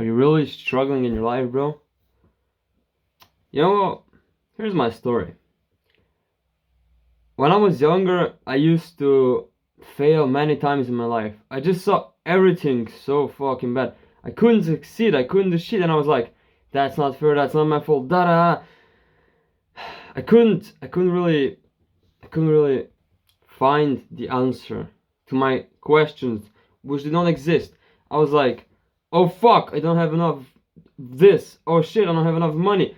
you really struggling in your life, bro? You know, here's my story. When I was younger, I used to fail many times in my life. I just saw everything so fucking bad. I couldn't succeed, I couldn't do shit, and I was like, that's not fair, that's not my fault, da da. I couldn't really find the answer to my questions, which did not exist. I was like, oh fuck, I don't have enough this. Oh shit, I don't have enough money.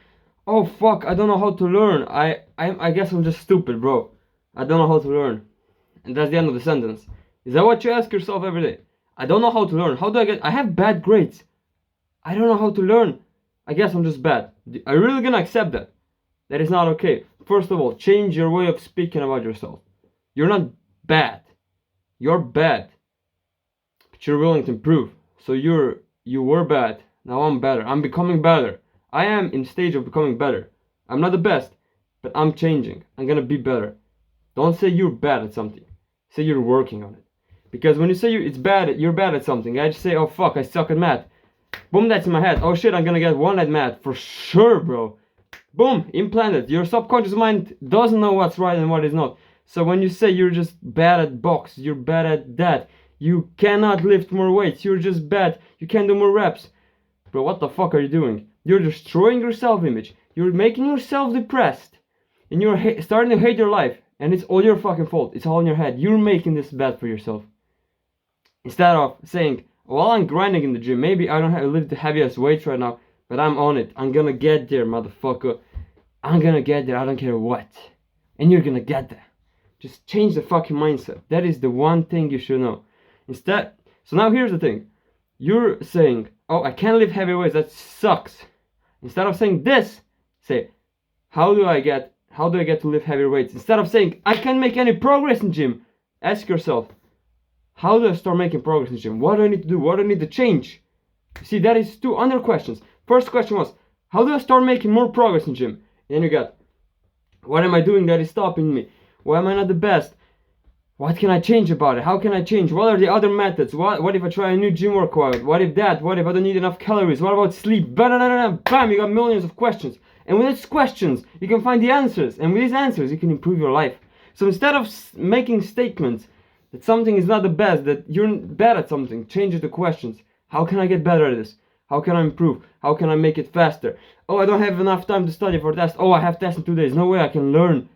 Oh fuck, I don't know how to learn. I guess I'm just stupid, bro. I don't know how to learn. And that's the end of the sentence. Is that what you ask yourself every day? I don't know how to learn. How do I have bad grades. I don't know how to learn. I guess I'm just bad. Are you really gonna accept that? That is not okay. First of all, change your way of speaking about yourself. You're not bad. You're bad. But you're willing to improve. So you were bad. Now I'm better. I'm becoming better. I am in stage of becoming better. I'm not the best, but I'm changing. I'm gonna be better. Don't say you're bad at something. Say you're working on it. Because when you say you're bad at something, I just say, oh fuck, I suck at math. Boom, that's in my head. Oh shit, I'm gonna get 1 at math. For sure, bro. Boom, implanted. Your subconscious mind doesn't know what's right and what is not. So when you say you're just bad at box, you're bad at that, you cannot lift more weights, you're just bad, you can't do more reps. Bro, what the fuck are you doing? You're destroying your self-image. You're making yourself depressed. And you're starting to hate your life. And it's all your fucking fault. It's all in your head. You're making this bad for yourself. Instead of saying, well, I'm grinding in the gym. Maybe I don't have to lift the heaviest weights right now, but I'm on it. I'm gonna get there, motherfucker. I'm gonna get there. I don't care what. And you're gonna get there. Just change the fucking mindset. That is the one thing you should know. So now here's the thing. You're saying, oh, I can't lift heavy weights. That sucks. Instead of saying this, say, how do I get to lift heavy weights? Instead of saying, I can't make any progress in gym, ask yourself, how do I start making progress in gym? What do I need to do? What do I need to change? You see, that is 2 other questions. First question was, how do I start making more progress in gym? And then you got, what am I doing that is stopping me? Why am I not the best? What can I change about it? How can I change? What are the other methods? What if I try a new gym workout? What if I don't need enough calories? What about sleep? Bam, you got millions of questions. And with these questions, you can find the answers. And with these answers, you can improve your life. So instead of making statements that something is not the best, that you're bad at something, change it to questions. How can I get better at this? How can I improve? How can I make it faster? Oh, I don't have enough time to study for test. Oh, I have test in 2 days. No way I can learn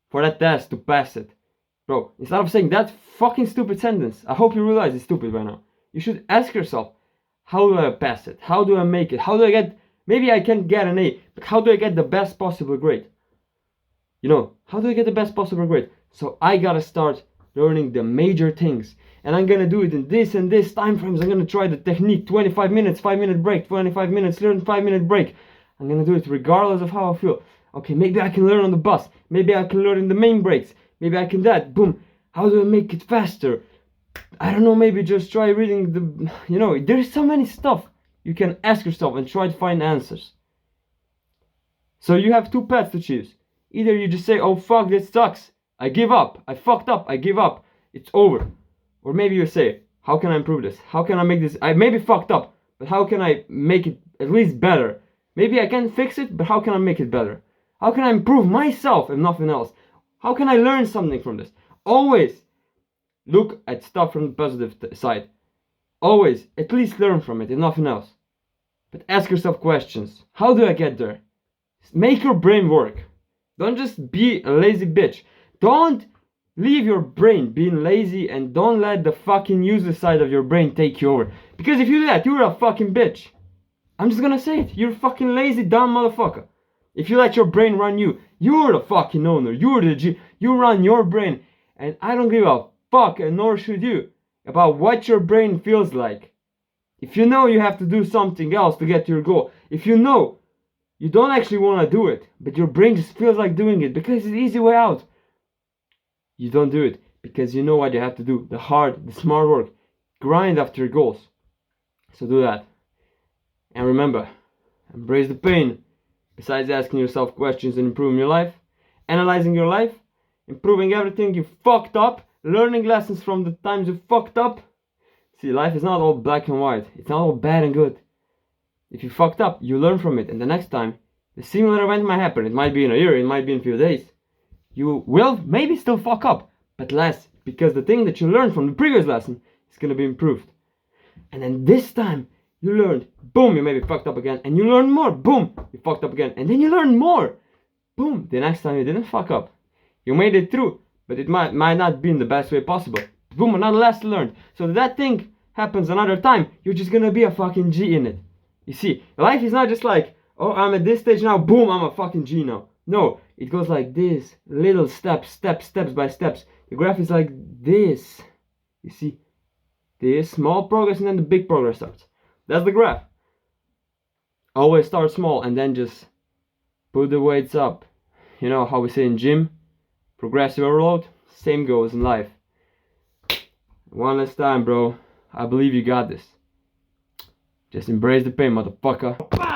for that test to pass it. Bro, instead of saying that fucking stupid sentence, I hope you realize it's stupid by now. You should ask yourself, how do I pass it? How do I make it? How do I get, maybe I can't get an A, but how do I get the best possible grade? You know, how do I get the best possible grade? So I gotta start learning the major things. And I'm gonna do it in this and this time frames. I'm gonna try the technique, 25 minutes, 5-minute break, 25 minutes, learn 5-minute break. I'm gonna do it regardless of how I feel. Okay, maybe I can learn on the bus. Maybe I can learn in the main breaks. Maybe I can that. Boom. How do I make it faster? I don't know, maybe just try reading the, there's so many stuff you can ask yourself and try to find answers. So you have 2 paths to choose. Either you just say, oh fuck, this sucks. I give up. I fucked up. I give up. It's over. Or maybe you say, how can I improve this? How can I make this? I maybe fucked up, but how can I make it at least better? Maybe I can fix it, but how can I make it better? How can I improve myself if nothing else? How can I learn something from this? Always look at stuff from the positive side. Always at least learn from it if nothing else. But ask yourself questions. How do I get there? Make your brain work. Don't just be a lazy bitch. Don't leave your brain being lazy, and don't let the fucking useless side of your brain take you over. Because if you do that, you're a fucking bitch. I'm just gonna say it. You're a fucking lazy, dumb motherfucker. If you let your brain run you, you're the fucking owner. You're the G. You run your brain. And I don't give a fuck, and nor should you, about what your brain feels like. If you know you have to do something else to get to your goal, if you know you don't actually want to do it, but your brain just feels like doing it because it's the easy way out, you don't do it because you know what you have to do. The hard, the smart work. Grind after your goals. So do that. And remember, embrace the pain. Besides asking yourself questions and improving your life, analyzing your life, improving everything you fucked up, learning lessons from the times you fucked up. See, life is not all black and white. It's not all bad and good. If you fucked up, you learn from it, and the next time the similar event might happen. It might be in a year, it might be in a few days. You will maybe still fuck up, but less, because the thing that you learned from the previous lesson is gonna be improved. And then this time you learned, boom, you maybe fucked up again, and you learn more, boom, you fucked up again, and then you learn more, boom, the next time you didn't fuck up. You made it through, but it might not be in the best way possible. Boom, another lesson learned. So that thing happens another time, you're just gonna be a fucking G in it. You see, life is not just like, oh, I'm at this stage now, boom, I'm a fucking G now. No, it goes like this, little steps by steps. The graph is like this. You see, this small progress and then the big progress starts. That's the graph. Always start small and then just put the weights up. You know how we say in gym, progressive overload? Same goes in life. One last time, bro. I believe you got this. Just embrace the pain, motherfucker.